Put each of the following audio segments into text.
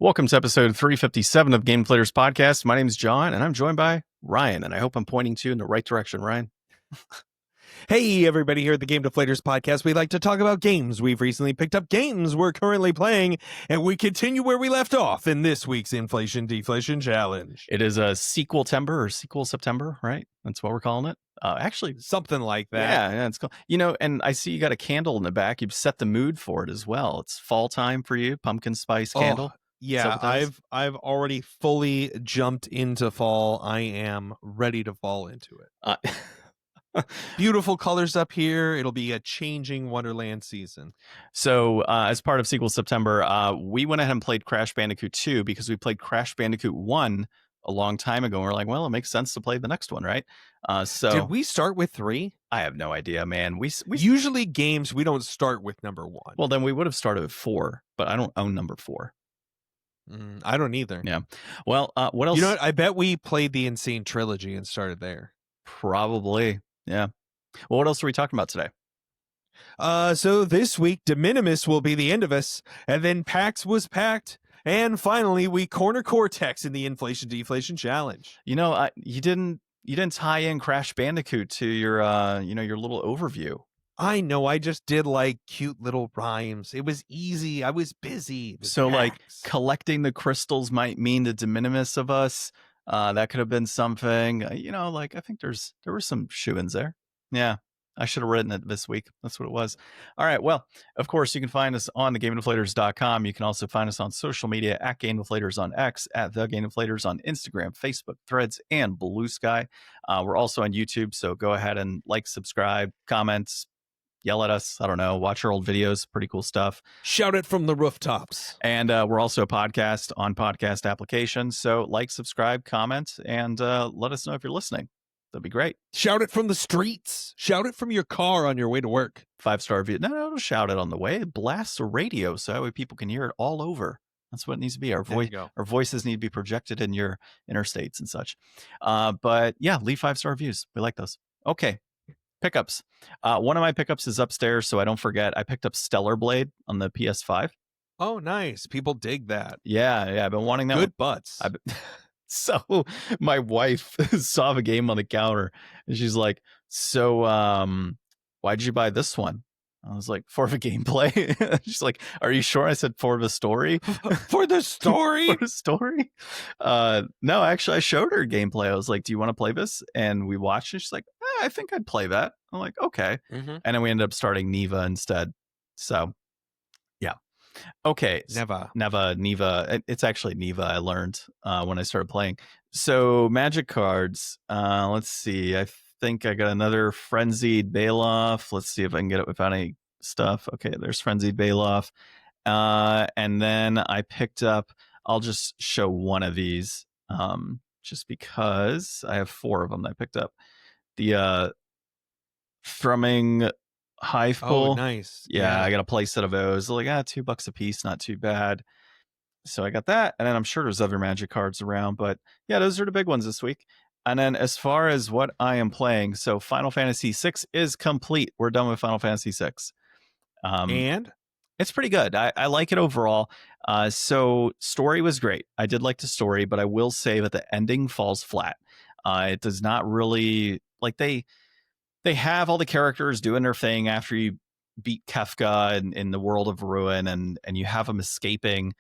Welcome to episode 357 of Game Deflators Podcast. My name is John, and I'm joined by Ryan, and I hope I'm pointing to you in the right direction, Ryan. Hey, everybody, here at the Game Deflators Podcast. We like to talk about games we've recently picked up, games we're currently playing, and we continue where we left off in this week's Inflation Deflation Challenge. It is a sequel-tember or sequel September, right? That's what we're calling it. Actually, something like that. Yeah, it's cool. And I see you got a candle in the back. You've set the mood for it as well. It's fall time for you, pumpkin spice candle. Yeah, I've already fully jumped into fall. I am ready to fall into it. Beautiful colors up here. It'll be a changing Wonderland season. So as part of Sequel September, we went ahead and played Crash Bandicoot 2 because we played Crash Bandicoot 1 a long time ago. And we're like, well, it makes sense to play the next one, right? So did we start with 3? I have no idea, man. We usually games we don't start with number 1. Well, then we would have started with 4, but I don't own number 4. I don't either. Yeah. Well, what else? You know what? I bet we played the Insane Trilogy and started there. Probably. Yeah. Well, what else are we talking about today? So this week, de minimis will be the end of us, and then PAX was packed, and finally we corner Cortex in the Inflation Deflation Challenge. You didn't tie in Crash Bandicoot to your your little overview. I know, I just did like cute little rhymes. It was easy. I was busy. So like collecting the crystals might mean the de minimis of us. That could have been something. I think there were some shoo-ins there. Yeah. I should have written it this week. That's what it was. All right. Well, of course, you can find us on the GameDeflators.com. You can also find us on social media at Game Deflators on X, at The Game Deflators on Instagram, Facebook, Threads, and Blue Sky. We're also on YouTube, so go ahead and like, subscribe, comments, yell at us. I don't know. Watch our old videos. Pretty cool stuff. Shout it from the rooftops. And we're also a podcast on podcast applications. So like, subscribe, comment, and let us know if you're listening. That'd be great. Shout it from the streets. Shout it from your car on your way to work. 5-star review. No, don't shout it on the way. Blast the radio so that way people can hear it all over. That's what it needs to be. Our voices need to be projected in your interstates and such. But yeah, leave 5-star reviews. We like those. Okay. Pickups. One of my pickups is upstairs, so I don't forget. I picked up Stellar Blade on the PS5. Oh, nice. People dig that. Yeah. I've been wanting that. Good butts. So my wife saw the game on the counter, and she's like, "So, why'd you buy this one?" I was like, "For the gameplay." She's like, "Are you sure?" I said, "For the story." For the story? For the story? No, actually, I showed her gameplay. I was like, "Do you want to play this?" And we watched it. She's like, I think I'd play that. I'm like, okay. Mm-hmm. And then we ended up starting Neva instead. So, yeah. Okay. Neva. It's actually Neva, I learned when I started playing. So, magic cards. Let's see. I think I got another Frenzied Bailoff. Let's see if I can get it without any stuff. Okay, there's Frenzied Bailoff. And then I picked up, I'll just show one of these just because I have 4 of them that I picked up. The Thrumming Hive Pool. Oh, nice. Yeah, I got a play set of those. Like, $2 a piece, not too bad. So I got that, and then I'm sure there's other magic cards around, but yeah, those are the big ones this week. And then as far as what I am playing, so Final Fantasy VI is complete. We're done with Final Fantasy VI. And it's pretty good. I like it overall. So story was great. I did like the story, but I will say that the ending falls flat. It does not really, like, they have all the characters doing their thing after you beat Kefka in the world of Ruin, and you have them escaping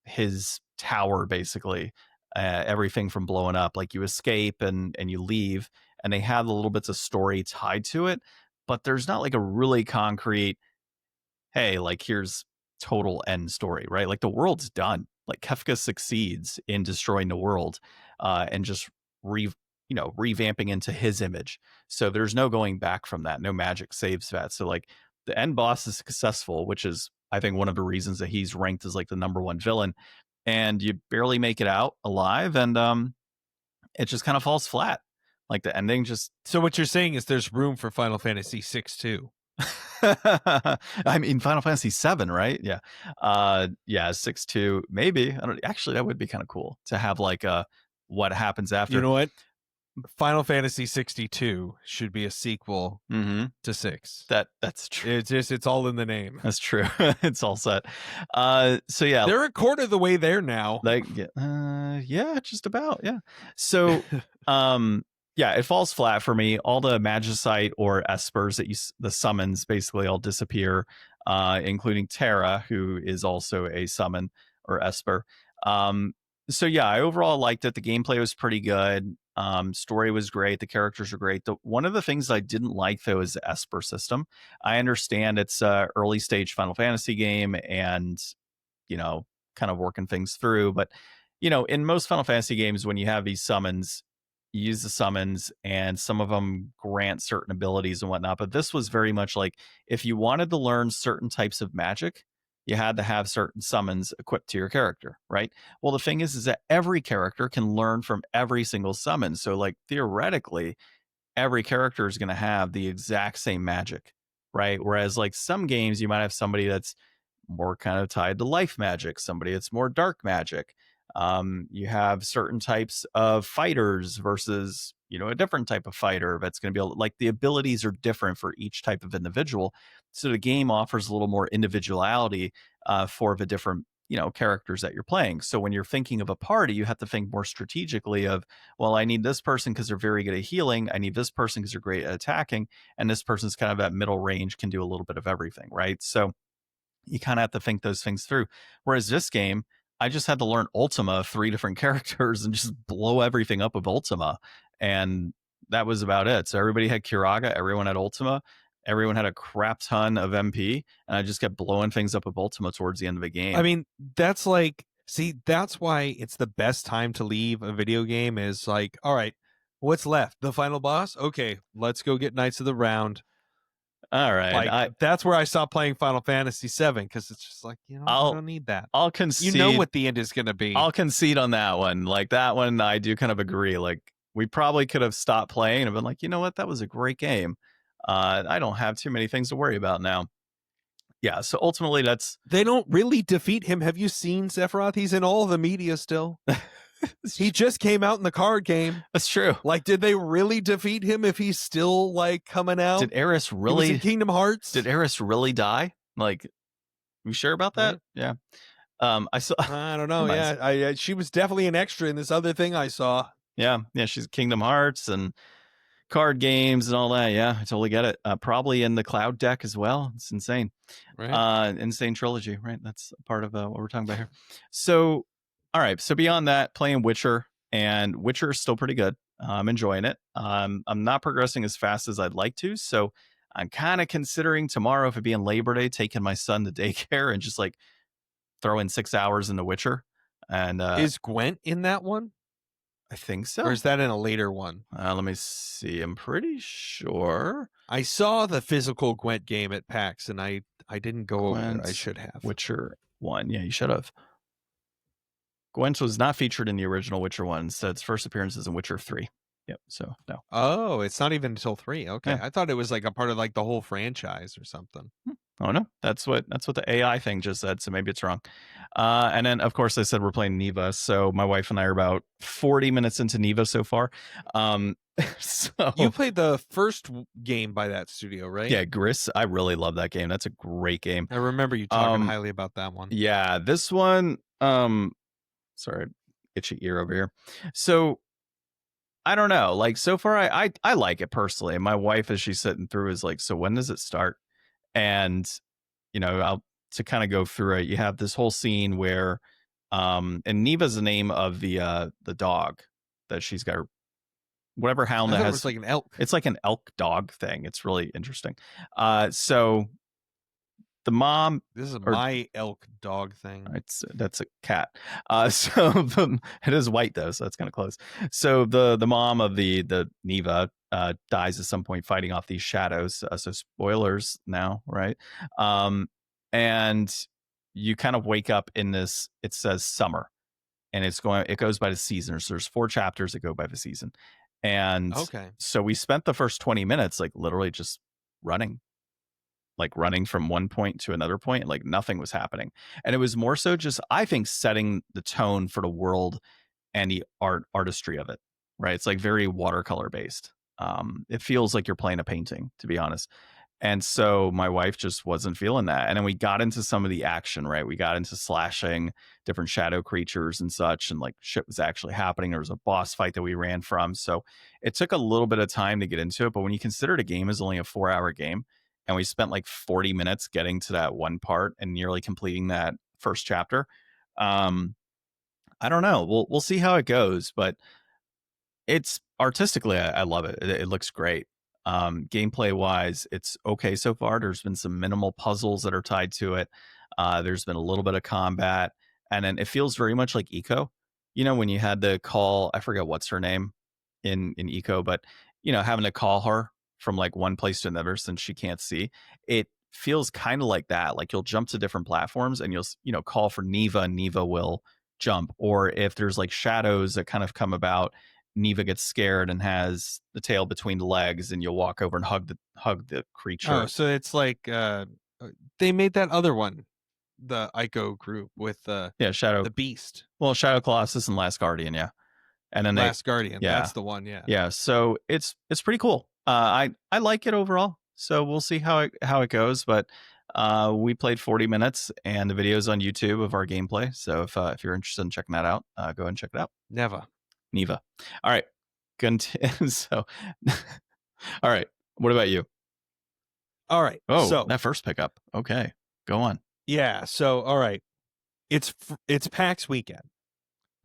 his tower, basically. Everything from blowing up, like you escape and you leave, and they have the little bits of story tied to it, but there's not like a really concrete, hey, like here's total end story, right? Like the world's done. Like Kefka succeeds in destroying the world and just revamping into his image. So there's no going back from that. No magic saves that. So like the end boss is successful, which is, I think, one of the reasons that he's ranked as like the #1 villain. And you barely make it out alive, and it just kind of falls flat. Like the ending just... So what you're saying is there's room for Final Fantasy VI too. I mean, Final Fantasy VII, right? Yeah. 6-2, maybe. I don't actually, that would be kind of cool to have like what happens after. You know what? Final Fantasy 62 should be a sequel Mm-hmm. to 6. That's true. It's all in the name. That's true. It's all set. So yeah, they're a quarter of the way there now. like yeah, just about, yeah. So yeah, it falls flat for me. All the Magicite or Espers that the summons basically all disappear, including Terra, who is also a summon or Esper. So yeah, I overall liked it. The gameplay was pretty good. Story was great. The characters were great. One of the things I didn't like though is the Esper system. I understand it's a early stage Final Fantasy game and kind of working things through, but in most Final Fantasy games, when you have these summons, you use the summons and some of them grant certain abilities and whatnot. But this was very much like if you wanted to learn certain types of magic, you had to have certain summons equipped to your character, right? Well, the thing is that every character can learn from every single summon. So like theoretically, every character is going to have the exact same magic, right? Whereas like some games, you might have somebody that's more kind of tied to life magic, somebody that's more dark magic. You have certain types of fighters versus a different type of fighter that's going to be like the abilities are different for each type of individual, so the game offers a little more individuality for the different characters that you're playing. So when you're thinking of a party, you have to think more strategically of, well, I need this person because they're very good at healing, I need this person because they're great at attacking, and this person's kind of at middle range, can do a little bit of everything, right? So you kind of have to think those things through. Whereas this game, I just had to learn Ultima, 3 different characters, and just blow everything up with Ultima. And that was about it. So everybody had Kiraga, everyone had Ultima, everyone had a crap ton of MP, and I just kept blowing things up with Ultima towards the end of the game. I mean, that's like, see, that's why it's the best time to leave a video game is like, all right, what's left? The final boss? Okay, let's go get Knights of the Round. All right. Like, that's where I stopped playing Final Fantasy VII, because it's just like, I don't need that. I'll concede. You know what the end is going to be. I'll concede on that one. Like that one, I do kind of agree. Like we probably could have stopped playing and been like, you know what? That was a great game. I don't have too many things to worry about now. Yeah, so ultimately they don't really defeat him. Have you seen Sephiroth? He's in all the media still. He just came out in the card game. That's true. Like, did they really defeat him if he's still like coming out? Did Aeris really in Kingdom Hearts? Did Aeris really die? Like, you sure about that? Right. Yeah. I don't know. Yeah, she was definitely an extra in this other thing I saw. Yeah, she's Kingdom Hearts and card games and all that. Yeah, I totally get it. Probably in the Cloud deck as well. It's insane. Right. Insane trilogy, right? That's part of what we're talking about here. So, all right. So beyond that, playing Witcher, and Witcher is still pretty good. I'm enjoying it. I'm not progressing as fast as I'd like to. So I'm kind of considering tomorrow, if it being Labor Day, taking my son to daycare and just like throwing 6 hours in The Witcher. And is Gwent in that one? I think so. Or is that in a later one? Let me see. I'm pretty sure. I saw the physical Gwent game at PAX, and I didn't go over it. I should have. Witcher 1. Yeah, you should have. Gwent was not featured in the original Witcher 1. Instead, its first appearance is in Witcher 3. Yep, so no. Oh, it's not even until 3. Okay. Yeah. I thought it was like a part of like the whole franchise or something. Oh no, that's what the AI thing just said, so maybe it's wrong. And then of course I said we're playing Neva, so my wife and I are about 40 minutes into Neva so far. So you played the first game by that studio, right? Yeah, Gris. I really love that game. That's a great game. I remember you talking highly about that one. Yeah, this one, sorry, itchy ear over here. So I don't know. Like so far, I like it personally. My wife, as she's sitting through, is like, so when does it start? And to kind of go through it, you have this whole scene where, and Neva's the name of the dog that she's got. Whatever hound that has, it's like an elk. It's like an elk dog thing. It's really interesting. So the mom. This is my elk dog thing. That's a cat. So it is white though, so that's kind of close. So the mom of the Neva dies at some point fighting off these shadows. So spoilers now, right? And you kind of wake up in this. It says summer, and it goes by the season. So there's 4 chapters that go by the season. And so we spent the first 20 minutes like literally just running from one point to another point, like nothing was happening. And it was more so just, I think, setting the tone for the world and the artistry of it, right? It's like very watercolor based. It feels like you're playing a painting, to be honest. And so my wife just wasn't feeling that. And then we got into some of the action, right? We got into slashing different shadow creatures and such, and like shit was actually happening. There was a boss fight that we ran from. So it took a little bit of time to get into it. But when you consider a game is only a 4-hour game, and we spent like 40 minutes getting to that one part and nearly completing that first chapter, I don't know. We'll see how it goes, but it's artistically, I love it. It looks great. Gameplay wise, it's okay so far. There's been some minimal puzzles that are tied to it. There's been a little bit of combat, and then it feels very much like Eco. You know, when you had to call, I forget what's her name in Eco, but you know, having to call her from like one place to another since she can't see. It feels kind of like that. Like you'll jump to different platforms and you'll call for Neva, and Neva will jump. Or if there's like shadows that kind of come about, Neva gets scared and has the tail between the legs, and you'll walk over and hug the creature. Oh, so it's like they made that other one, the Ico group with Shadow, the Beast. Well, Shadow Colossus and Last Guardian, yeah. And then Last Guardian, that's the one, yeah. Yeah, so it's pretty cool. I like it overall. So we'll see how it goes, but we played 40 minutes, and the video's on YouTube of our gameplay. So if you're interested in checking that out, go ahead and check it out. Neva. All right. So, all right. What about you? All right. Oh, so that first pickup. Okay, go on. Yeah. So, all right. It's PAX weekend,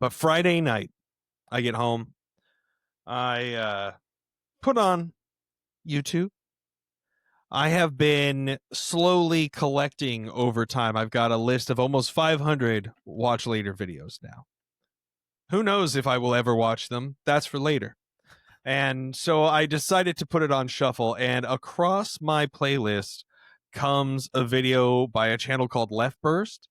but Friday night, I get home. I put on YouTube. I have been slowly collecting over time. I've got a list of almost 500 watch later videos now. Who knows if I will ever watch them? That's for later. And so I decided to put it on shuffle, and across my playlist comes a video by a channel called Left Burst.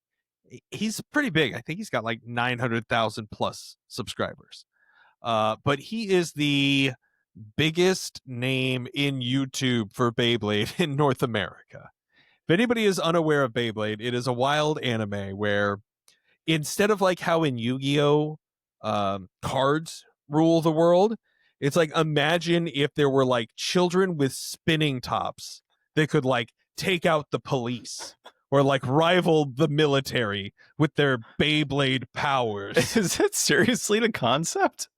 He's pretty big. I think he's got like 900,000 plus subscribers. But he is the biggest name in YouTube for Beyblade in North America. If anybody is unaware of Beyblade, it is a wild anime where instead of like how in Yu-Gi-Oh! Cards rule the world, it's like imagine if there were like children with spinning tops that could like take out the police or like rival the military with their Beyblade powers. Is it seriously the concept?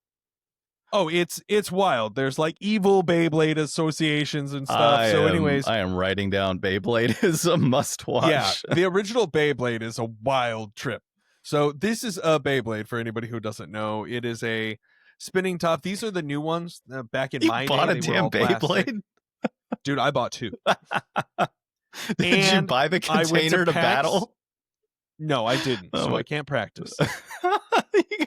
Oh, it's wild. There's like evil Beyblade associations and stuff. I am writing down Beyblade is a must watch. Yeah, the original Beyblade is a wild trip. So this is a Beyblade for anybody who doesn't know. It is a spinning top. These are the new ones. Back in my day, bought a damn Beyblade? Dude, I bought 2. Did you buy the container to battle? No, I didn't. So I can't practice.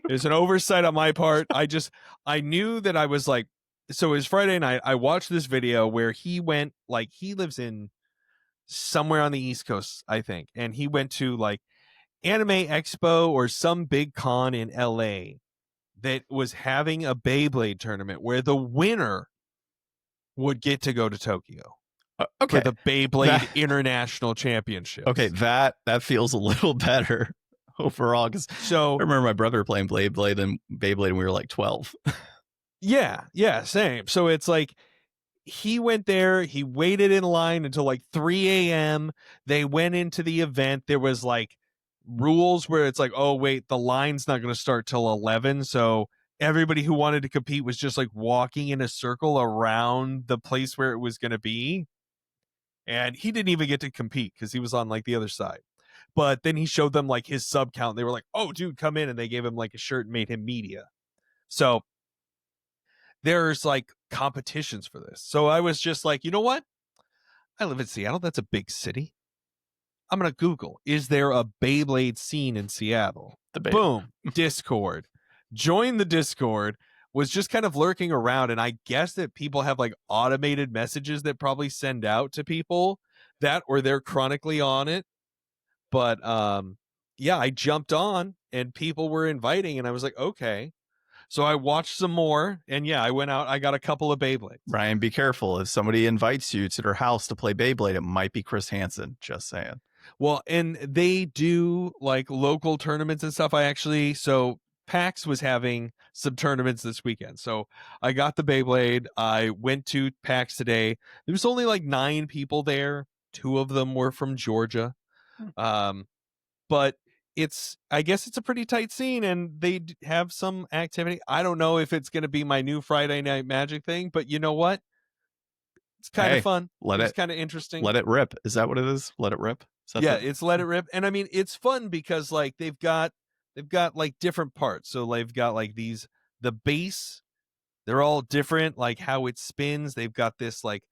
There's an oversight on my part. I knew that I was like, so it was Friday night. I watched this video where he went, like, he lives in somewhere on the East Coast, I think. And he went to like Anime Expo or some big con in LA that was having a Beyblade tournament where the winner would get to go to Tokyo. Okay. For the Beyblade International Championship. Okay, that feels a little better overall, because I remember my brother playing Beyblade and we were like 12. Yeah, same. So it's like he went there, he waited in line until like 3 a.m. They went into the event. There was like rules where it's like, oh wait, the line's not going to start till 11, so everybody who wanted to compete was just like walking in a circle around the place where it was going to be. And he didn't even get to compete because he was on like the other side. But then he showed them like his sub count. They were like, oh, dude, come in. And they gave him like a shirt and made him media. So there's like competitions for this. So I was just like, you know what? I live in Seattle. That's a big city. I'm going to Google, is there a Beyblade scene in Seattle? Boom. Discord. Join the Discord. Was just kind of lurking around, and I guess that people have like automated messages that probably send out to people that, or they're chronically on it. But yeah, I jumped on and people were inviting, and I was like, okay. So I watched some more, and yeah, I went out, I got a couple of Beyblades. Ryan, be careful. If somebody invites you to their house to play Beyblade, it might be Chris Hansen, just saying. Well, and they do like local tournaments and stuff. So PAX was having some tournaments this weekend. So I got the Beyblade. I went to PAX today. There was only like 9 people there. 2 of them were from Georgia. But I guess it's a pretty tight scene, and they have some activity. I don't know if it's going to be my new Friday Night Magic thing, but you know what? It's kind of fun. It's kind of interesting. Let it rip. Is that what it is? Let it rip? Yeah, it's let it rip. And I mean, it's fun because like they've got like different parts. So they've got like the base, they're all different, like how it spins. They've got this like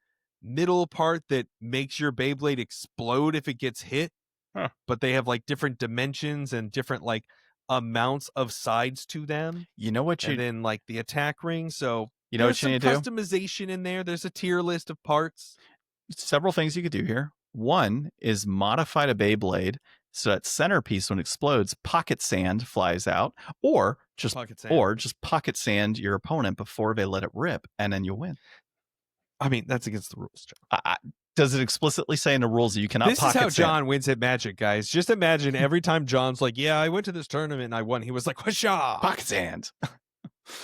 middle part that makes your Beyblade explode if it gets hit. Huh. But they have like different dimensions and different like amounts of sides to them. You know what? And then like the attack ring. So you know there's what you need some to do? customization in there. There's a tier list of parts. Several things you could do here. One is modify a Beyblade so that centerpiece, when it explodes, pocket sand flies out, or just pocket sand your opponent before they let it rip, and then you'll win. I mean, that's against the rules, John. Does it explicitly say in the rules that you cannot this pocket sand? This is how John wins at Magic, guys. Just imagine every time John's like, yeah, I went to this tournament and I won. He was like, whasha! Pocket sand.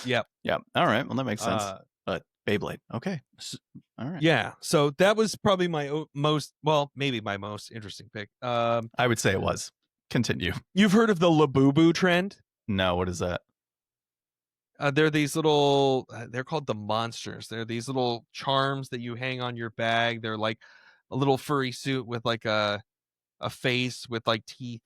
Yep. Yep. All right. Well, that makes sense. But Beyblade. Okay. All right. Yeah. So that was probably my maybe my most interesting pick. I would say it was. Continue. You've heard of the Labubu trend? No. What is that? They're these little, they're called the monsters. They're these little charms that you hang on your bag. They're like a little furry suit with like a face with like teeth.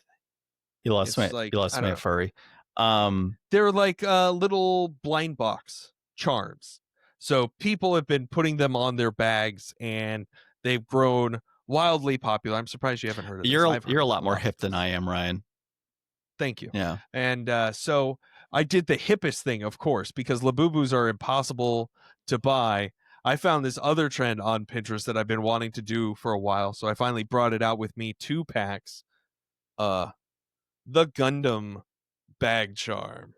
You lost me at furry. They're like little blind box charms. So people have been putting them on their bags, and they've grown wildly popular. I'm surprised you haven't heard of this. You're a lot more hip than I am, Ryan. Thank you. Yeah. And so I did the hippest thing, of course, because Labubus are impossible to buy. I found this other trend on Pinterest that I've been wanting to do for a while, so I finally brought it out with me to PAX. The Gundam bag charm.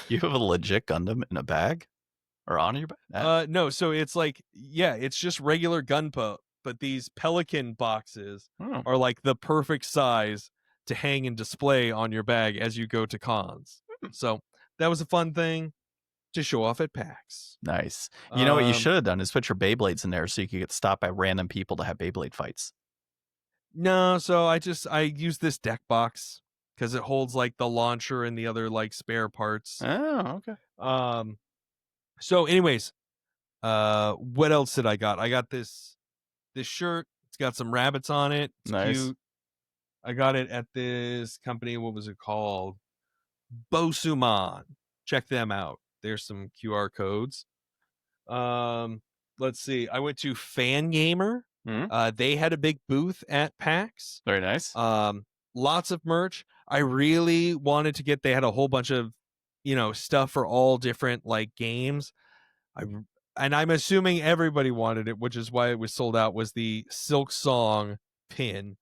You have a legit Gundam in a bag? Or on your bag? No, so it's like, yeah, it's just regular Gunpla, but these Pelican boxes are like the perfect size to hang and display on your bag as you go to cons. So that was a fun thing to show off at PAX. Nice. You know what you should have done is put your Beyblades in there so you could get stopped by random people to have Beyblade fights. No, so I use this deck box because it holds like the launcher and the other like spare parts. Oh, okay. So anyways, what else did I got? I got this shirt. It's got some rabbits on it. It's cute. I got it at this company. What was it called? Bosuman. Check them out. There's some QR codes. Let's see. I went to Fangamer. They had a big booth at PAX. Very nice. Lots of merch. I really wanted to get. They had a whole bunch of, stuff for all different like games. And I'm assuming everybody wanted it, which is why it was sold out. Was the Silk Song pin.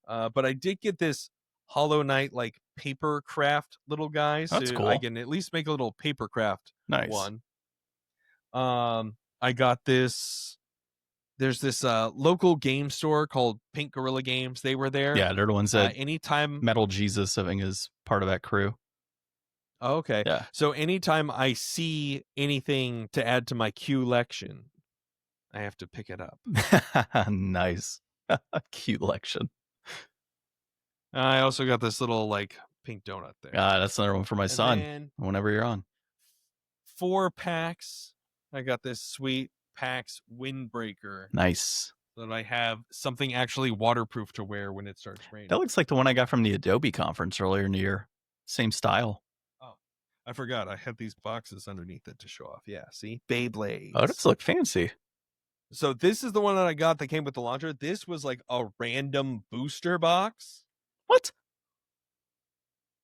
But I did get this Hollow Knight like paper craft little guy, so cool. I can at least make a little paper craft one. I got this. There's this local game store called Pink Gorilla Games. They were there. Yeah, they're the ones that anytime Metal Jesus, I think, is part of that crew. Oh, okay. Yeah. So anytime I see anything to add to my collection, I have to pick it up. Nice. Cute lection. I also got this little like pink donut there. That's another one for my son. Whenever you're on. 4 PAX. I got this sweet PAX windbreaker. Nice. So that I have something actually waterproof to wear when it starts raining. That looks like the one I got from the Adobe conference earlier in the year. Same style. Oh, I forgot. I had these boxes underneath it to show off. Yeah, see? Beyblades. Oh, does look fancy. So this is the one that I got that came with the launcher. This was like a random booster box. What?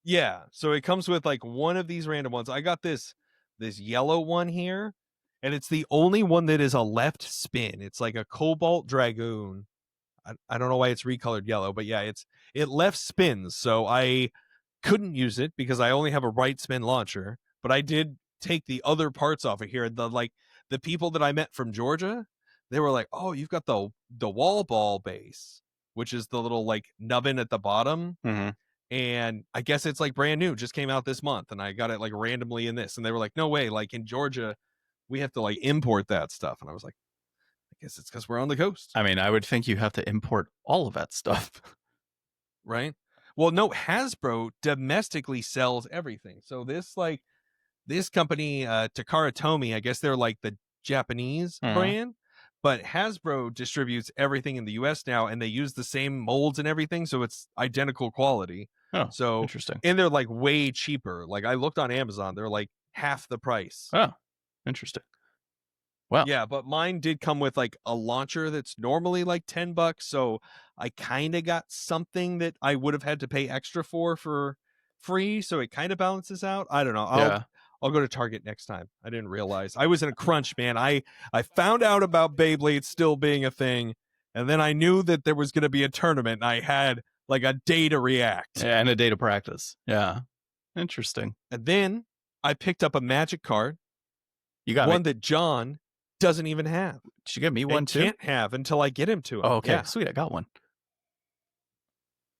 Yeah. So it comes with like one of these random ones. I got this yellow one here, and it's the only one that is a left spin. It's like a Cobalt Dragoon. I don't know why it's recolored yellow, but yeah, it left spins. So I couldn't use it because I only have a right spin launcher, but I did take the other parts off of here. The people that I met from Georgia, they were like, "Oh, you've got the wall ball base, which is the little like nubbin at the bottom." Mm-hmm. and I guess it's like brand new, just came out this month, and I got it like randomly in this, and they were like, no way, like in Georgia we have to like import that stuff, and I was like, I guess it's because we're on the coast. I mean, I would think you have to import all of that stuff. Right? Well, no, Hasbro domestically sells everything. So this company, Takara Tomy, I guess they're like the Japanese brand, but Hasbro distributes everything in the US now, and they use the same molds and everything, so it's identical quality. Oh, so interesting. And they're like way cheaper. Like I looked on Amazon, they're like half the price. Oh, interesting. Well, yeah, but mine did come with like a launcher that's normally like $10, so I kind of got something that I would have had to pay extra for free, so it kind of balances out. I don't know. I'll go to Target next time. I didn't realize I was in a crunch, man. I found out about Beyblade still being a thing, and then I knew that there was going to be a tournament, and I had like a day to react. Yeah, and a day to practice. Yeah, interesting. And then I picked up a Magic card. You got one that John doesn't even have. Did you get me one too? Can't have until I get him to him. Oh, okay, yeah. Sweet. I got one.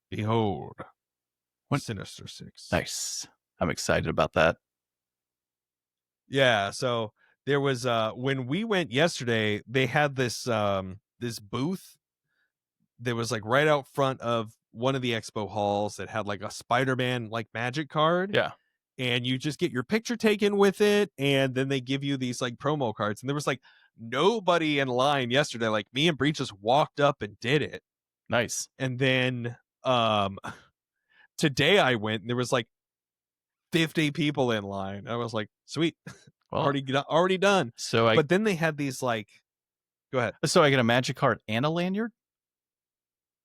Behold, Sinister Six. Nice. I'm excited about that. Yeah. So there was when we went yesterday, they had this this booth that was like right out front of one of the expo halls that had like a Spider-Man like Magic card. Yeah. And you just get your picture taken with it, and then they give you these like promo cards. And there was like nobody in line yesterday. Like me and Bree just walked up and did it. Nice. And then today I went, and there was like 50 people in line. I was like, sweet. Well, already done. But then they had these like, go ahead. So I get a Magic card and a lanyard?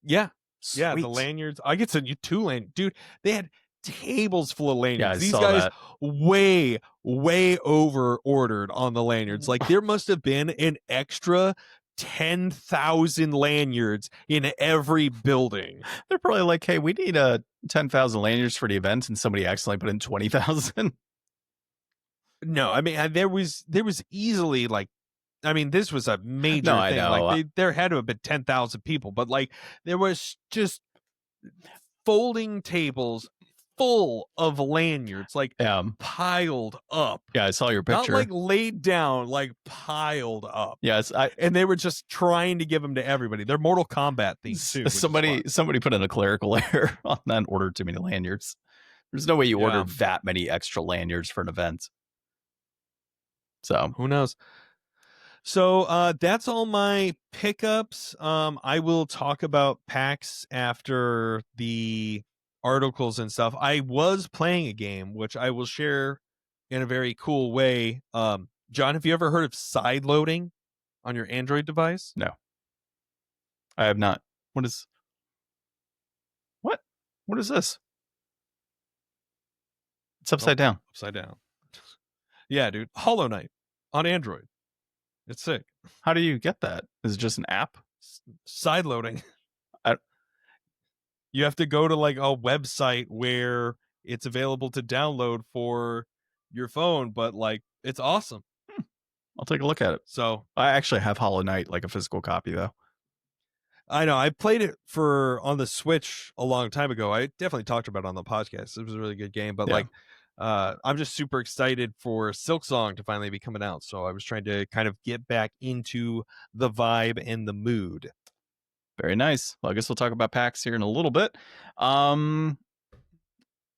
Yeah. Sweet. Yeah, the lanyards. I get to 2 lanyards. Dude, they had tables full of lanyards. Yeah, these guys way over ordered on the lanyards. Like there must have been an extra 10,000 lanyards in every building. They're probably like, hey, we need 10,000 lanyards for the event, and somebody accidentally put in 20,000. No, I mean there was easily like, I mean this was a major thing. I know. Like there had to have been 10,000 people, but like there was just folding tables full of lanyards, like piled up. Yeah, I saw your picture. Not like laid down, like piled up. Yes, and they were just trying to give them to everybody. They're Mortal Kombat themed too. Somebody put in a clerical error on that and ordered too many lanyards. There's no way you order that many extra lanyards for an event. So who knows? So that's all my pickups. I will talk about PAX after the articles and stuff. I was playing a game which I will share in a very cool way. John, have you ever heard of Sideloading on your Android device? No, I have not. What is this? It's upside down. Upside down. Yeah, dude. Hollow Knight on Android. It's sick. How do you get that? Is it just an app? Sideloading. You have to go to like a website where it's available to download for your phone, but like it's awesome. I'll take a look at it. So I actually have Hollow Knight, like a physical copy though. I know. I played it on the Switch a long time ago. I definitely talked about it on the podcast. It was a really good game, but I'm just super excited for Silksong to finally be coming out. So I was trying to kind of get back into the vibe and the mood. Very nice. Well, I guess we'll talk about PAX here in a little bit.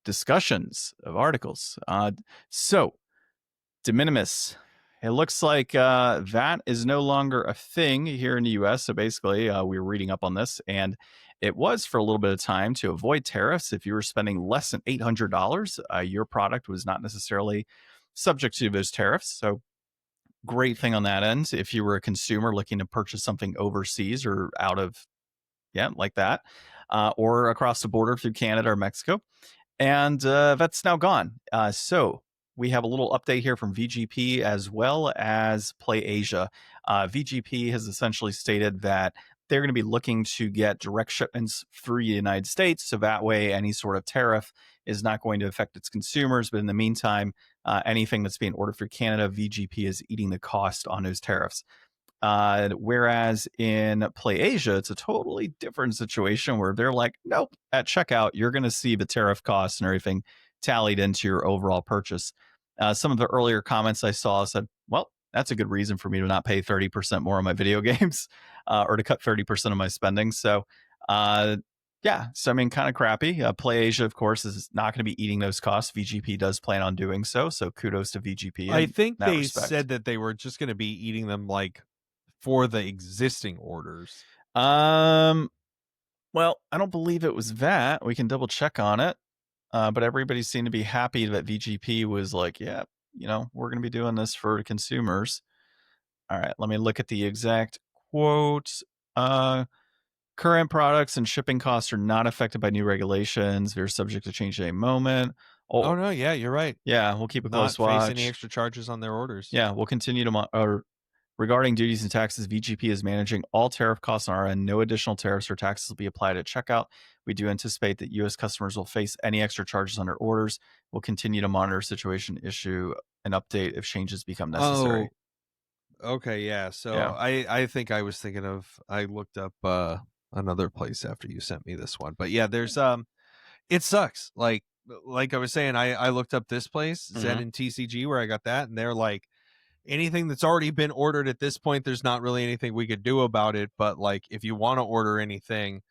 Discussions of articles. So, de minimis. It looks like that is no longer a thing here in the U.S. So basically, we were reading up on this, and it was for a little bit of time to avoid tariffs. If you were spending less than $800, your product was not necessarily subject to those tariffs. So great thing on that end. If you were a consumer looking to purchase something overseas or out of, like that, or across the border through Canada or Mexico. And that's now gone. So we have a little update here from VGP as well as PlayAsia. VGP has essentially stated that they're going to be looking to get direct shipments through the United States. So that way, any sort of tariff is not going to affect its consumers. But in the meantime, anything that's being ordered through Canada, VGP is eating the cost on those tariffs. Whereas in PlayAsia, it's a totally different situation where they're like, nope, at checkout, you're going to see the tariff costs and everything tallied into your overall purchase. Some of the earlier comments I saw said, well, that's a good reason for me to not pay 30% more on my video games or to cut 30% of my spending. So, yeah, so I mean, kind of crappy. PlayAsia, of course, is not going to be eating those costs. VGP does plan on doing so. So kudos to VGP. I In think that they respect. said that they were just going to be eating them like for the existing orders. Well, I don't believe it was that. We can double check on it. But everybody seemed to be happy that VGP was like, yeah, we're going to be doing this for consumers. All right, let me look at the exact quote. Current products and shipping costs are not affected by new regulations. They're subject to change at any moment. Oh no, yeah, you're right. Yeah, we'll keep a close Not face watch. any extra charges on their orders. Yeah, we'll continue to regarding duties and taxes, VGP is managing all tariff costs on our end. No additional tariffs or taxes will be applied at checkout. We do anticipate that U.S. customers will face any extra charges on their orders. We'll continue to monitor situation, issue an update if changes become necessary. Oh, okay, yeah. So Yeah. I think I was thinking of, I looked up another place after you sent me this one, but yeah, there's it sucks. Like I was saying, I looked up this place, Zen and TCG, where I got that, and they're like, anything that's already been ordered at this point, there's not really anything we could do about it. But like, if you want to order anything,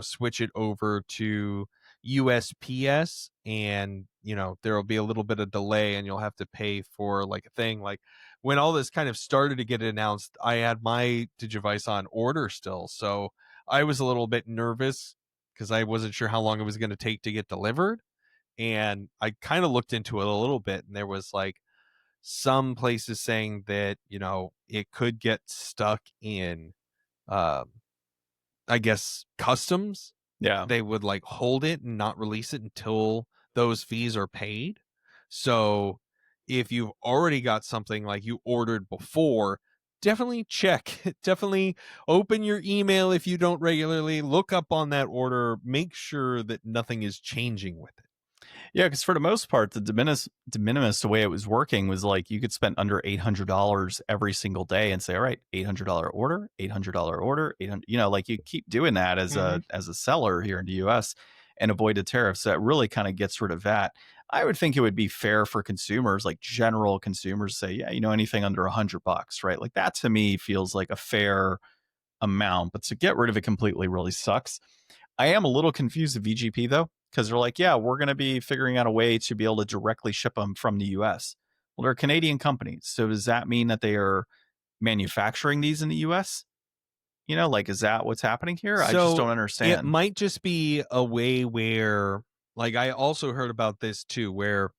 switch it over to USPS, and there'll be a little bit of delay, and you'll have to pay for like a thing. Like when all this kind of started to get announced, I had my Digivice on order still, so I was a little bit nervous because I wasn't sure how long it was going to take to get delivered. And I kind of looked into it a little bit, and there was like some places saying that it could get stuck in I guess customs. Yeah, they would like hold it and not release it until those fees are paid. So if you've already got something like you ordered before, definitely check. Definitely open your email if you don't regularly. Look up on that order, make sure that nothing is changing with it. Yeah, because for the most part, the de minimis, the way it was working was like you could spend under $800 every single day and say, all right, $800 order, $800 order, 800. Like you keep doing that as a seller here in the U.S. and avoid the tariffs. So that really kind of gets rid of that. I would think it would be fair for consumers, like general consumers, say, yeah, anything under $100, right? Like that to me feels like a fair amount. But to get rid of it completely really sucks. I am a little confused with VGP though, because they're like, yeah, we're going to be figuring out a way to be able to directly ship them from the US. Well, they're a Canadian company. So does that mean that they are manufacturing these in the US? Like, is that what's happening here? So I just don't understand. It might just be a way where, like, I also heard about this too, where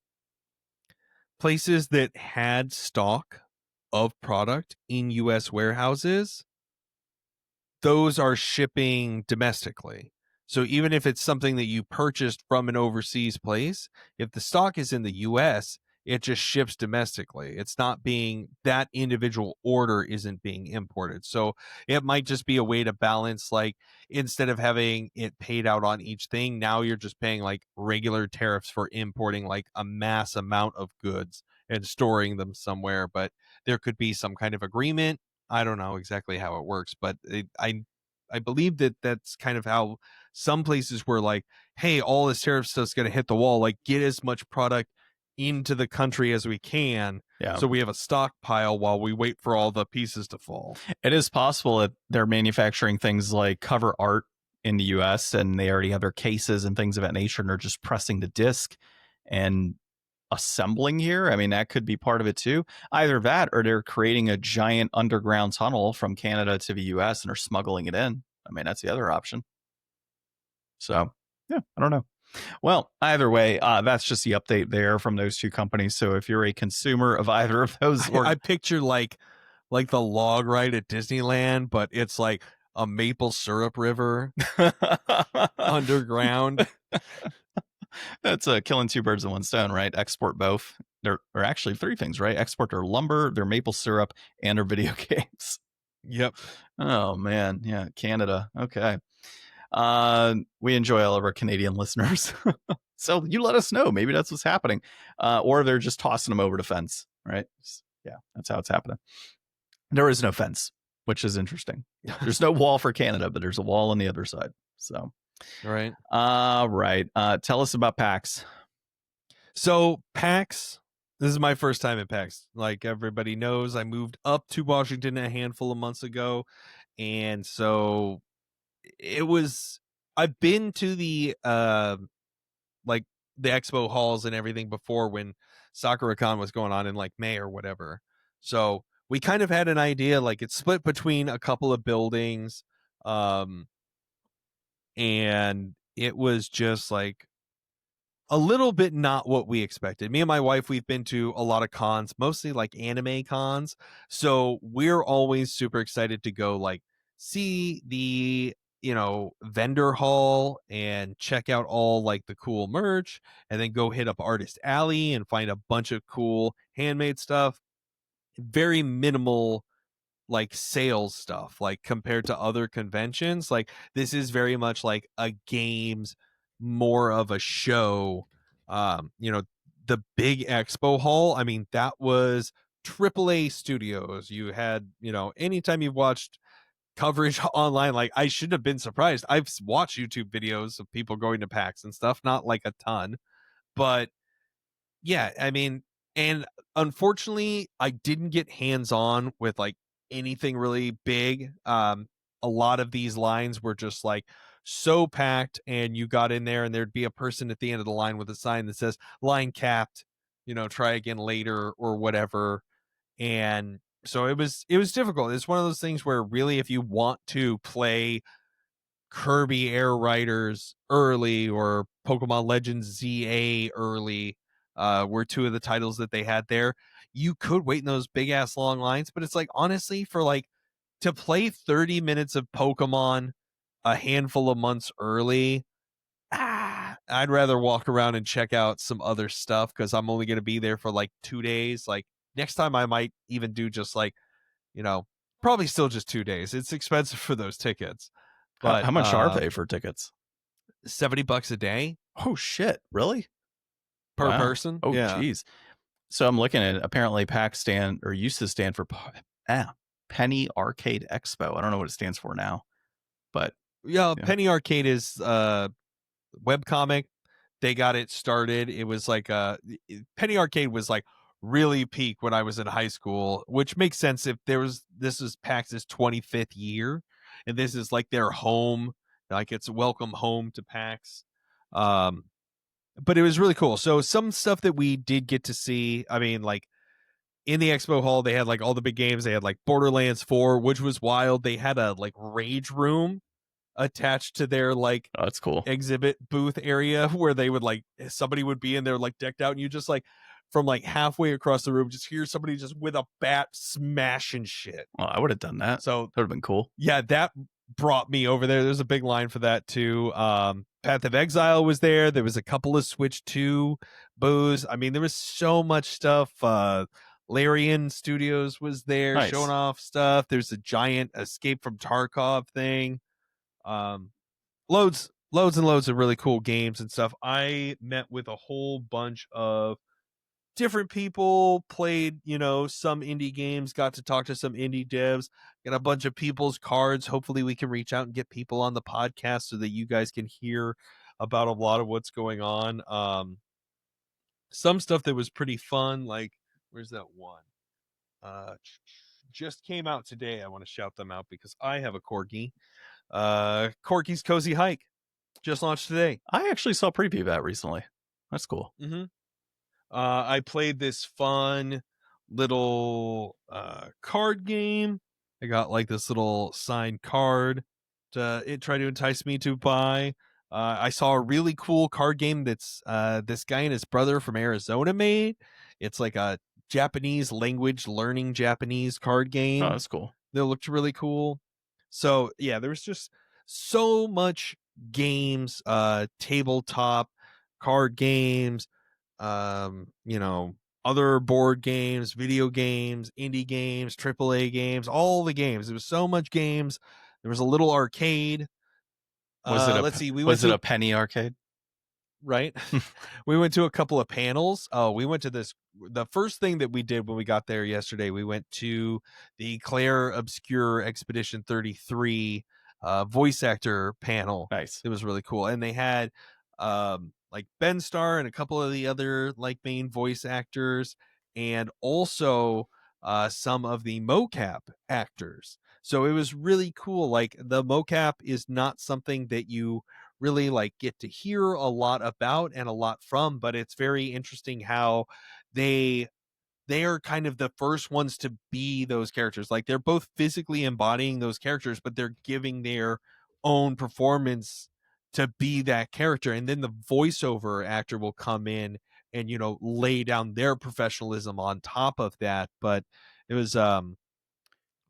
places that had stock of product in US warehouses, those are shipping domestically. So even if it's something that you purchased from an overseas place, if the stock is in the US, it just ships domestically. It's not being, that individual order isn't being imported. So it might just be a way to balance, like, instead of having it paid out on each thing, now you're just paying like regular tariffs for importing like a mass amount of goods and storing them somewhere. But there could be some kind of agreement. I don't know exactly how it works, but I believe that that's kind of how some places were like, hey, all this tariff stuff's going to hit the wall. Like, get as much product into the country as we can. Yeah. So we have a stockpile while we wait for all the pieces to fall. It is possible that they're manufacturing things like cover art in the US and they already have their cases and things of that nature and they're just pressing the disc and assembling here. I mean, that could be part of it too. Either that or they're creating a giant underground tunnel from Canada to the US and are smuggling it in. I mean, that's the other option. So, yeah, I don't know. Well, either way, that's just the update there from those two companies. So if you're a consumer of either of those, I picture like the log ride at Disneyland, but it's like a maple syrup river underground. That's killing two birds with one stone, right? Export both. There are actually three things, right? Export their lumber, their maple syrup, and their video games. Yep. Oh man, yeah, Canada. Okay. We enjoy all of our Canadian listeners. So you let us know. Maybe that's what's happening. Or they're just tossing them over the fence, right? Yeah, that's how it's happening. There is no fence. which is interesting. There's no wall for Canada, but there's a wall on the other side. So, right. Right. Tell us about PAX. So PAX, this is my first time at PAX. Like everybody knows, I moved up to Washington a handful of months ago. And so I've been to the like the expo halls and everything before when SakuraCon was going on in like May or whatever. So we kind of had an idea, like it's split between a couple of buildings. And it was just like a little bit not what we expected. Me and my wife, we've been to a lot of cons, mostly like anime cons. So we're always super excited to go like see the, vendor hall and check out all like the cool merch, and then go hit up Artist Alley and find a bunch of cool handmade stuff. Very minimal like sales stuff, like compared to other conventions. Like this is very much like a games, more of a show. The big expo hall, I mean, that was AAA studios. You had, anytime you've watched coverage online, like I shouldn't have been surprised. I've watched YouTube videos of people going to PAX and stuff, not like a ton, but yeah, I mean, and unfortunately, I didn't get hands-on with like anything really big. A lot of these lines were just like so packed, and you got in there and there'd be a person at the end of the line with a sign that says line capped, try again later or whatever. And so it was difficult. It's one of those things where really if you want to play Kirby Air Riders early or Pokemon Legends ZA early, were two of the titles that they had there. You could wait in those big ass long lines, but it's like honestly, for like to play 30 minutes of Pokemon a handful of months early, I'd rather walk around and check out some other stuff because I'm only going to be there for like 2 days. Like next time I might even do just like, probably still just 2 days. It's expensive for those tickets. But How much are they for tickets? $70 a day. Oh shit! Really? Per person. Oh yeah. geez. So I'm looking at it. Apparently PAX used to stand for Penny Arcade Expo. I don't know what it stands for now, but yeah. Penny Arcade is webcomic. They got it started. It was like Penny Arcade was like really peak when I was in high school, which makes sense if this is PAX's 25th year, and this is like their home, like it's welcome home to PAX. But it was really cool. So some stuff that we did get to see, I mean, like in the expo hall, they had like all the big games. They had like Borderlands 4, which was wild. They had a like rage room attached to their like that's cool exhibit booth area where they would like somebody would be in there like decked out, and you just like from like halfway across the room just hear somebody just with a bat smashing shit. Well, I would have done that. So that would have been cool. Yeah, that brought me over there. There's a big line for that too. Path of Exile was there. There was a couple of Switch 2 booths. I mean, there was so much stuff. Larian Studios was there showing off stuff. There's a giant Escape from Tarkov thing. Loads and loads of really cool games and stuff. I met with a whole bunch of different people, played, some indie games, got to talk to some indie devs, got a bunch of people's cards. Hopefully we can reach out and get people on the podcast so that you guys can hear about a lot of what's going on. Some stuff that was pretty fun, like where's that one? Just came out today. I want to shout them out because I have a corgi. Corky's Cozy Hike just launched today. I actually saw a preview of that recently. That's cool. Mm-hmm. I played this fun little card game. I got like this little signed card to try to entice me to buy. I saw a really cool card game that's this guy and his brother from Arizona made. It's like a Japanese language learning Japanese card game. Oh, that's cool. That looked really cool. So yeah, there was just so much games, tabletop card games, other board games, video games, indie games, AAA games, all the games. There was so much games. There was a little arcade. Was it a penny arcade? right? We went to a couple of panels. We went to the first thing that we did when we got there yesterday, we went to the Claire Obscure Expedition 33 voice actor panel. Nice. It was really cool. And they had like Ben Starr and a couple of the other like main voice actors, and also some of the mocap actors. So it was really cool. Like the mocap is not something that you really like get to hear a lot about and a lot from, but it's very interesting how they are kind of the first ones to be those characters. Like they're both physically embodying those characters, but they're giving their own performance to be that character. And then the voiceover actor will come in and, you know, lay down their professionalism on top of that. But it was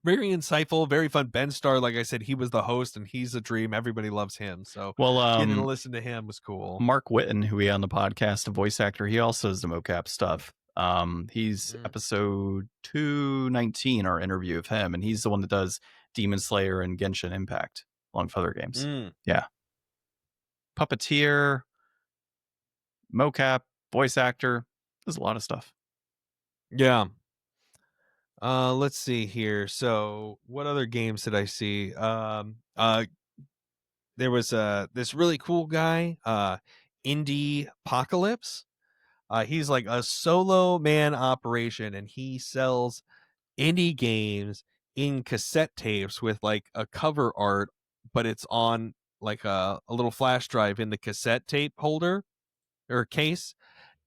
very insightful, very fun. Ben Starr, like I said, he was the host, and he's a dream. Everybody loves him. So getting to listen to him was cool. Mark Whitten, who we had on the podcast, a voice actor, he also does the mocap stuff. He's episode 219, our interview of him, and he's the one that does Demon Slayer and Genshin Impact, along with other games. Yeah. Puppeteer, mocap, voice actor, there's a lot of stuff. Yeah. Let's see here. So what other games did I see? There was this really cool guy, Indie Apocalypse. He's like a solo man operation, and he sells indie games in cassette tapes with like a cover art, but it's on like a little flash drive in the cassette tape holder or case.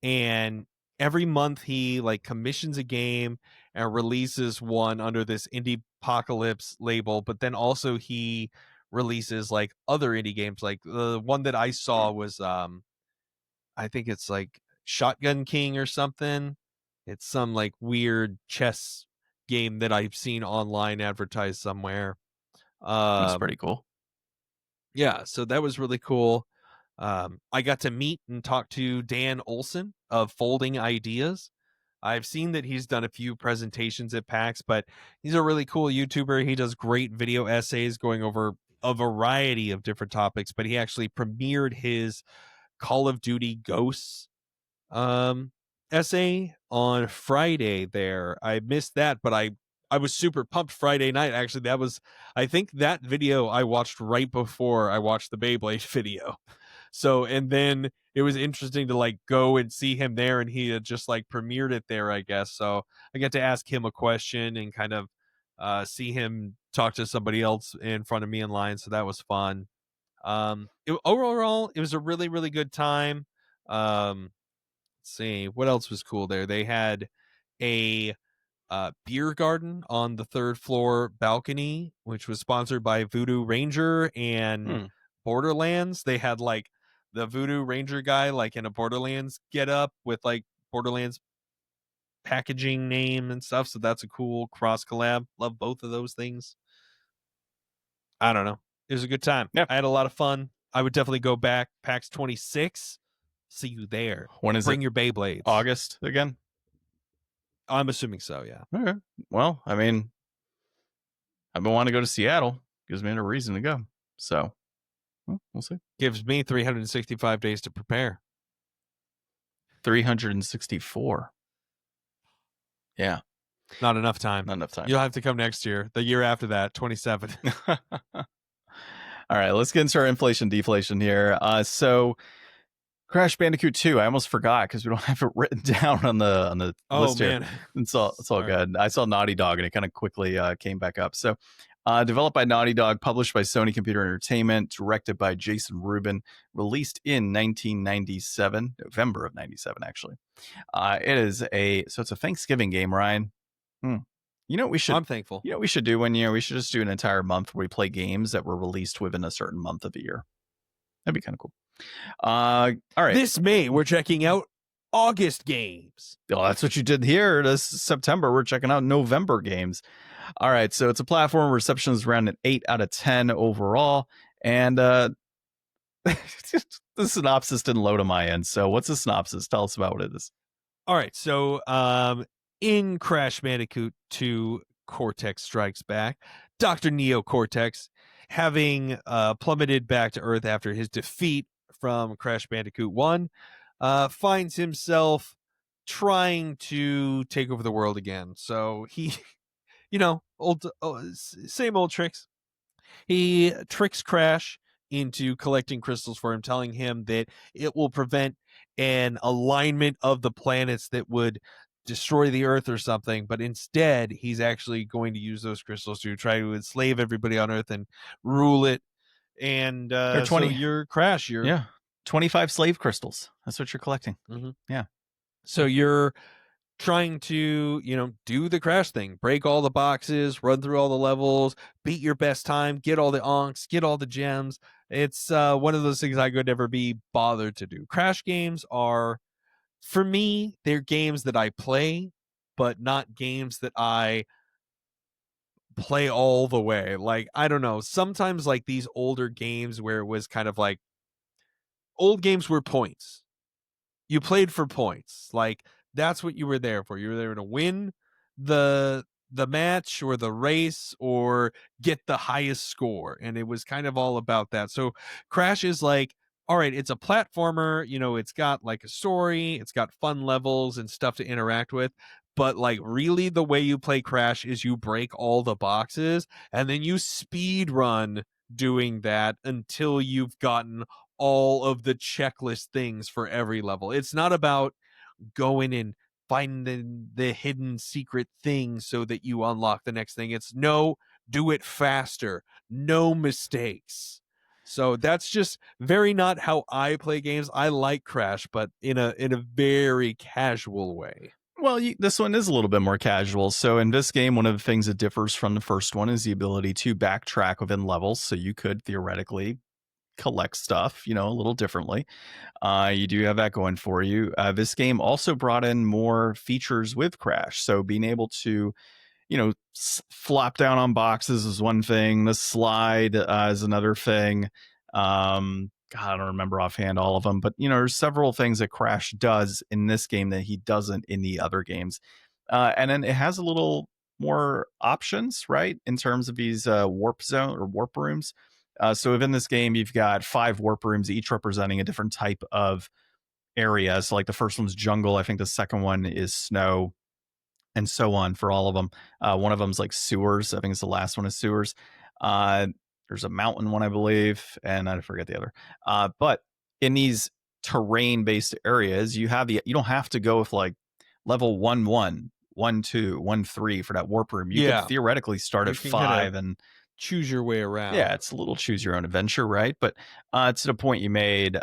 And every month he like commissions a game and releases one under this Indie Apocalypse label, but then also he releases like other indie games. Like the one that I saw was I think it's like Shotgun King or something. It's some like weird chess game that I've seen online advertised somewhere. That's pretty cool. Yeah, so that was really cool. I got to meet and talk to Dan Olson of Folding Ideas. I've seen that he's done a few presentations at PAX, but he's a really cool YouTuber. He does great video essays going over a variety of different topics, but he actually premiered his Call of Duty Ghosts essay on Friday there. I missed that, but I was super pumped Friday night. Actually, I think that video I watched right before I watched the Beyblade video. So, and then it was interesting to like go and see him there, and he had just like premiered it there, I guess. So I got to ask him a question and kind of see him talk to somebody else in front of me in line. So that was fun. Overall, it was a really, really good time. Let's see what else was cool there. They had a beer garden on the third floor balcony, which was sponsored by Voodoo Ranger and Borderlands. They had like the Voodoo Ranger guy like in a Borderlands get up with like Borderlands packaging name and stuff. So that's a cool cross collab. Love both of those things. I don't know. It was a good time. Yeah. I had a lot of fun. I would definitely go back. PAX 26. See you there. When is Bring it? your Beyblades. August again? I'm assuming so, yeah. Okay. Well, I mean, I've been wanting to go to Seattle. Gives me a reason to go. So, we'll see. Gives me 365 days to prepare. 364. Yeah. Not enough time. Not enough time. You'll have to come next year. The year after that, 27. All right, let's get into our inflation deflation here. So Crash Bandicoot 2, I almost forgot because we don't have it written down on the list here. Man. It's all good. I saw Naughty Dog and it kind of quickly came back up. So developed by Naughty Dog, published by Sony Computer Entertainment, directed by Jason Rubin, released in 1997, November of 97, actually. It's a Thanksgiving game, Ryan. You know what we should? I'm thankful. You know what we should do one year? We should just do an entire month where we play games that were released within a certain month of the year. That'd be kind of cool. All right. This May, we're checking out August games. Oh, that's what you did here. This September, we're checking out November games. All right. So it's a platform. Reception is around an 8 out of 10 overall. And the synopsis didn't load on my end. So what's the synopsis? Tell us about what it is. All right. So in Crash Bandicoot 2 Cortex Strikes Back, Dr. Neo Cortex, having plummeted back to Earth after his defeat from Crash Bandicoot 1, finds himself trying to take over the world again. So he, same old tricks. He tricks Crash into collecting crystals for him, telling him that it will prevent an alignment of the planets that would destroy the Earth or something. But instead, he's actually going to use those crystals to try to enslave everybody on Earth and rule it. And so you're Crash. You're 25 slave crystals. That's what you're collecting. Mm-hmm. Yeah. So you're trying to, do the Crash thing, break all the boxes, run through all the levels, beat your best time, get all the onks, get all the gems. It's one of those things I could never be bothered to do. Crash games are, for me, they're games that I play, but not games that I play all the way. Like, I don't know, sometimes like these older games where it was kind of like, old games were points. You played for points. Like, that's what you were there for. You were there to win the match or the race or get the highest score. And it was kind of all about that. So Crash is like, all right, it's a platformer, it's got like a story, it's got fun levels and stuff to interact with. But like, really, the way you play Crash is you break all the boxes and then you speed run doing that until you've gotten all of the checklist things for every level. It's not about going and finding the hidden secret thing so that you unlock the next thing. It's no, do it faster, no mistakes. So that's just very not how I play games. I like Crash, but in a very casual way. Well, this one is a little bit more casual. So in this game, one of the things that differs from the first one is the ability to backtrack within levels. So you could theoretically collect stuff, a little differently. You do have that going for you. This game also brought in more features with Crash. So being able to, flop down on boxes is one thing. The slide is another thing. God, I don't remember offhand all of them, but there's several things that Crash does in this game that he doesn't in the other games. And then it has a little more options, right, in terms of these warp zone or warp rooms. So within this game, you've got 5 warp rooms, each representing a different type of area. So like the first one's jungle. I think the second one is snow, and so on for all of them. One of them's like sewers. I think it's the last one is sewers. There's a mountain one, I believe, and I forget the other. But in these terrain-based areas, you don't have to go with like level 1-1, 1-2, 1-3 for that warp room. You could theoretically start at 5 and choose your way around. Yeah, it's a little choose your own adventure, right? But to the point you made,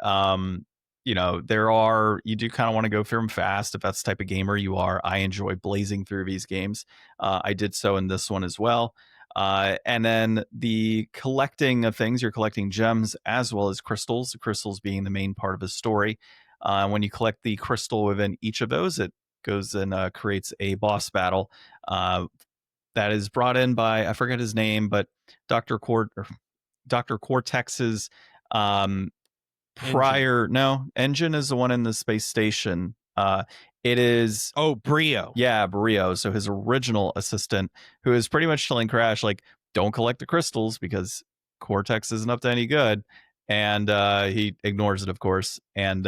you do kind of want to go through them fast if that's the type of gamer you are. I enjoy blazing through these games. I did so in this one as well. And then the collecting of things, you're collecting gems as well as crystals, the crystals being the main part of the story. When you collect the crystal within each of those, it goes and creates a boss battle that is brought in by, I forget his name, but Dr. Cortex's Engine is the one in the space station. It is Brio. Yeah, Brio. So his original assistant, who is pretty much telling Crash, like, don't collect the crystals because Cortex isn't up to any good. And he ignores it, of course. And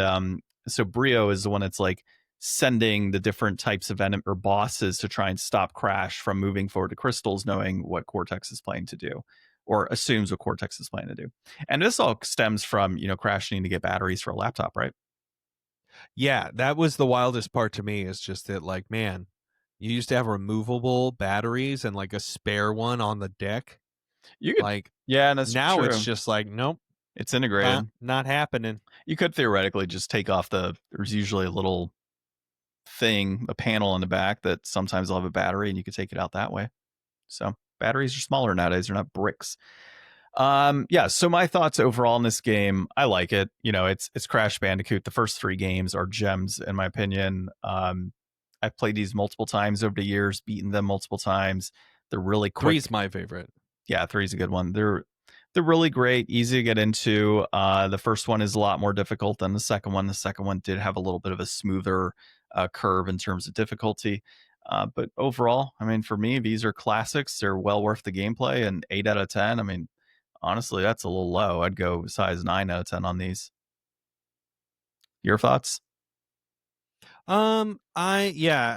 so Brio is the one that's like sending the different types of enemy or bosses to try and stop Crash from moving forward to crystals, knowing what Cortex is planning to do, or assumes what Cortex is planning to do. And this all stems from, Crash needing to get batteries for a laptop, right? Yeah, that was the wildest part to me, is just that, like, man, you used to have removable batteries and like a spare one on the deck. You could, like, yeah, and that's now true. It's just like, nope, it's integrated. Not happening. You could theoretically just take off there's usually a little thing, a panel in the back that sometimes will have a battery, and you could take it out that way. So batteries are smaller nowadays. They're not bricks. So my thoughts overall in this game, I like it. It's Crash Bandicoot. The first 3 games are gems, in my opinion. I've played these multiple times over the years, beaten them multiple times. They're really quick. 3's my favorite. Yeah, 3's a good one. They're really great, easy to get into. The first one is a lot more difficult than the second one. The second one did have a little bit of a smoother curve in terms of difficulty. But overall, I mean, for me, these are classics. They're well worth the gameplay, and 8 out of 10. I mean, honestly, that's a little low. I'd go size 9 out of 10 on these. Your thoughts? I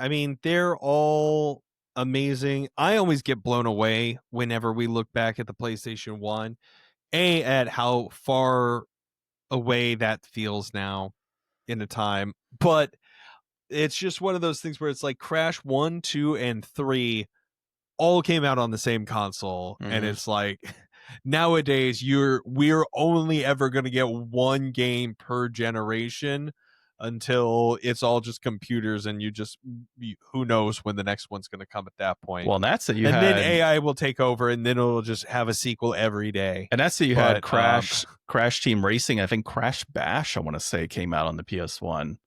mean, they're all amazing. I always get blown away whenever we look back at the PlayStation 1, at how far away that feels now in a time. But it's just one of those things where it's like Crash 1, 2, and 3 all came out on the same console, and it's like nowadays we're only ever going to get one game per generation until it's all just computers, and who knows when the next one's going to come at that point. Well, that's that you and had, then AI will take over, and then it'll just have a sequel every day. and that's that you had Crash Team Racing. I think Crash Bash, I want to say, came out on the PS1.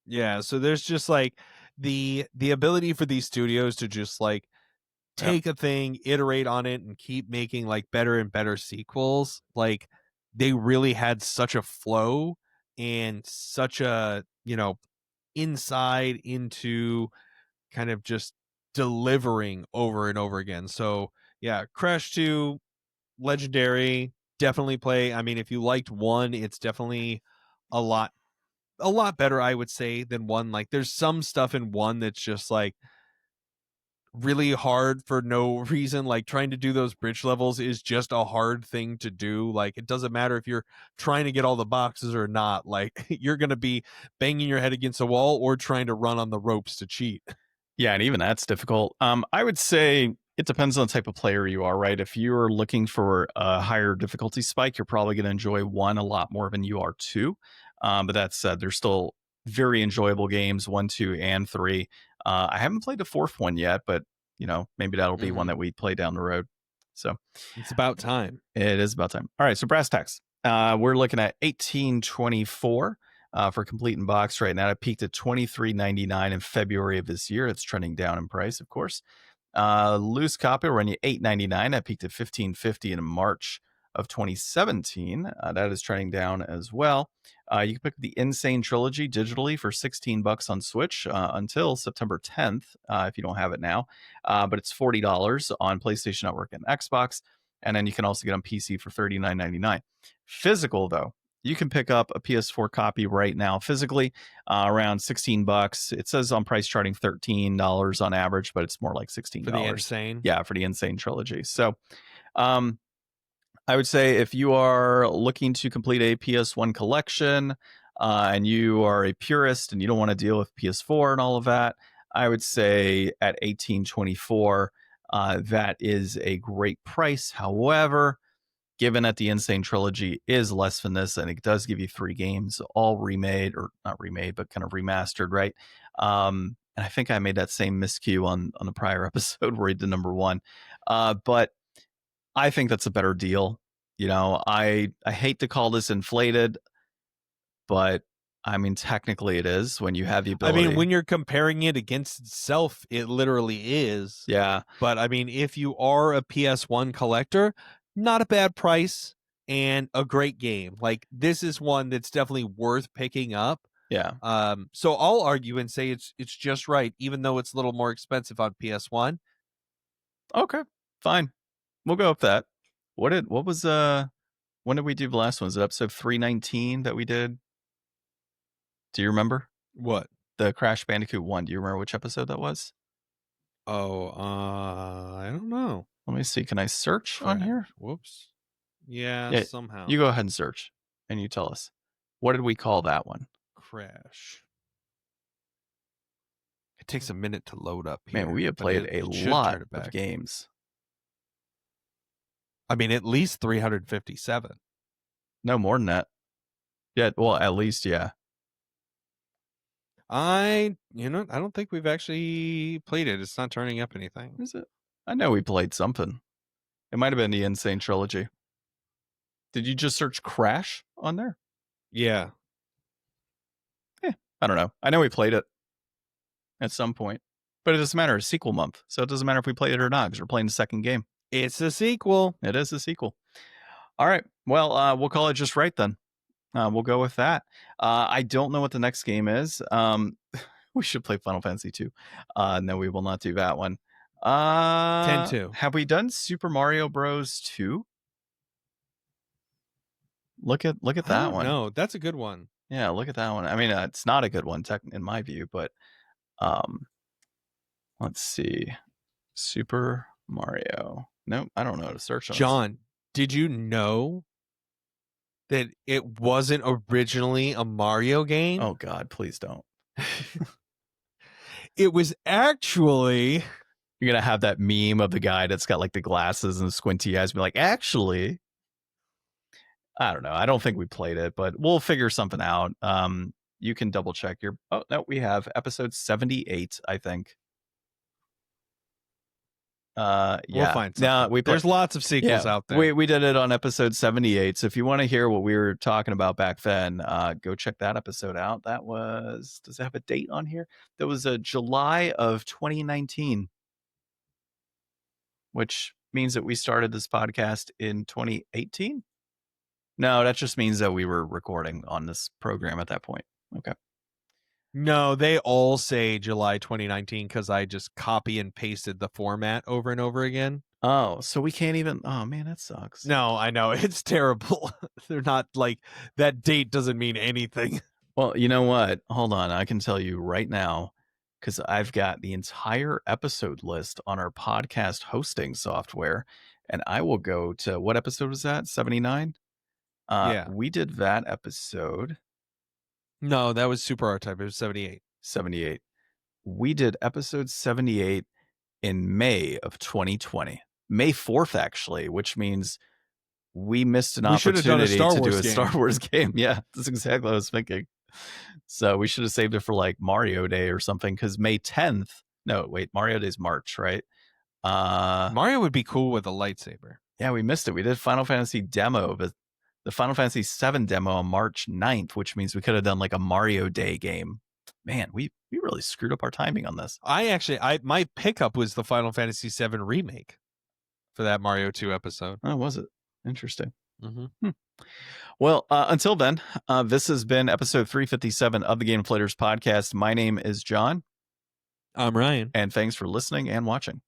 Yeah, so there's just like the ability for these studios to just like take a thing, iterate on it, and keep making like better and better sequels. Like they really had such a flow and such a, insight into kind of just delivering over and over again. So yeah, Crash 2, legendary, definitely play. I mean, if you liked 1, it's definitely a lot better, I would say, than 1. Like there's some stuff in 1 that's just like really hard for no reason. Like trying to do those bridge levels is just a hard thing to do. Like it doesn't matter if you're trying to get all the boxes or not. Like you're going to be banging your head against a wall or trying to run on the ropes to cheat. Yeah, and even that's difficult. I would say it depends on the type of player you are, right? If you're looking for a higher difficulty spike, you're probably going to enjoy 1 a lot more than you are 2. But that said, there's still very enjoyable games, 1, 2, and 3. I haven't played the 4th one yet, but maybe that'll be one that we play down the road. So it's about time. It is about time. All right, so brass tacks. We're looking at $18.24 for complete in box right now. It peaked at $23.99 in February of this year. It's trending down in price, of course. Loose copy will run you $8.99. That peaked at $15.50 in March of 2017. That is trending down as well. You can pick the Insane Trilogy digitally for $16 on Switch until September 10th if you don't have it now. But it's $40 on PlayStation Network and Xbox. And then you can also get on PC for $39.99. Physical, though, you can pick up a PS4 copy right now physically around $16. It says on price charting $13 on average, but it's more like $16. For the Insane? Yeah, for the Insane Trilogy. So I would say if you are looking to complete a PS1 collection and you are a purist and you don't want to deal with PS4 and all of that, I would say at $18.24, that is a great price. However, given that the Insane Trilogy is less than this, and it does give you 3 games, all remade, or not remade, but kind of remastered, right? And I think I made that same miscue on the prior episode where he did number 1. But I think that's a better deal. I hate to call this inflated, but I mean, technically it is when you have the ability. I mean, when you're comparing it against itself, it literally is. Yeah. But I mean, if you are a PS1 collector, not a bad price and a great game. Like this is one that's definitely worth picking up. Yeah. So I'll argue and say it's just right, even though it's a little more expensive on PS1. Okay, fine. We'll go with that. When did we do the last one? Was it episode 319 that we did? Do you remember? What? The Crash Bandicoot 1. Do you remember which episode that was? Oh, I don't know. Let me see. Can I search on here? Whoops. Yeah, somehow. You go ahead and search and you tell us. What did we call that one? Crash. It takes a minute to load up here. Man, we have played a lot of games. I mean, at least 357. No more than that. Yeah, well, at least, yeah. I don't think we've actually played it. It's not turning up anything. Is it? I know we played something. It might have been the Insane Trilogy. Did you just search Crash on there? Yeah. I don't know. I know we played it at some point, but it doesn't matter. It's sequel month, so it doesn't matter if we played it or not because we're playing the second game. It's a sequel. It is a sequel. All right. Well, we'll call it just right then. We'll go with that. I don't know what the next game is. We should play Final Fantasy 2. No, we will not do that one. 10-2. Have we done Super Mario Bros. 2? Look at that one. No, that's a good one. Yeah, look at that one. I mean, it's not a good one in my view, but let's see. Super Mario. Nope, I don't know how to search on this. John, did you know that it wasn't originally a Mario game? Oh God, please don't. It was actually... You're gonna have that meme of the guy that's got like the glasses and the squinty eyes, be like, actually, I don't know. I don't think we played it, but we'll figure something out. You can double check your. Oh no, we have episode 78, I think. Yeah, we'll find something. There's lots of sequels out there. We did it on episode 78. So if you want to hear what we were talking about back then, go check that episode out. That was, does it have a date on here? That was July of 2019, which means that we started this podcast in 2018. No, that just means that we were recording on this program at that point. Okay. No, they all say July 2019 because I just copy and pasted the format over and over again. Oh, so we can't even. Oh man, that sucks. No, I know. It's terrible. They're not like, that date doesn't mean anything. Well, you know what? Hold on. I can tell you right now, because I've got the entire episode list on our podcast hosting software, and I will go to, what episode was that? 79? Yeah. We did that episode. No, that was Super R-Type. It was 78. 78. We did episode 78 in May of 2020. May 4th, actually, which means we missed an opportunity to do a Star Wars game. Yeah, that's exactly what I was thinking. So we should have saved it for like Mario Day or something, because May 10th. No, wait, Mario Day is March, right? Mario would be cool with a lightsaber. Yeah, we missed it. We did Final Fantasy demo, but the Final Fantasy 7 demo on March 9th, which means we could have done like a Mario Day game. Man, we really screwed up our timing on this. My pickup was the Final Fantasy 7 remake for that Mario 2 episode. Oh, was it? Interesting. Mm-hmm. Well, until then, this has been episode 357 of the Game Deflators Podcast. My name is John. I'm Ryan. And thanks for listening and watching.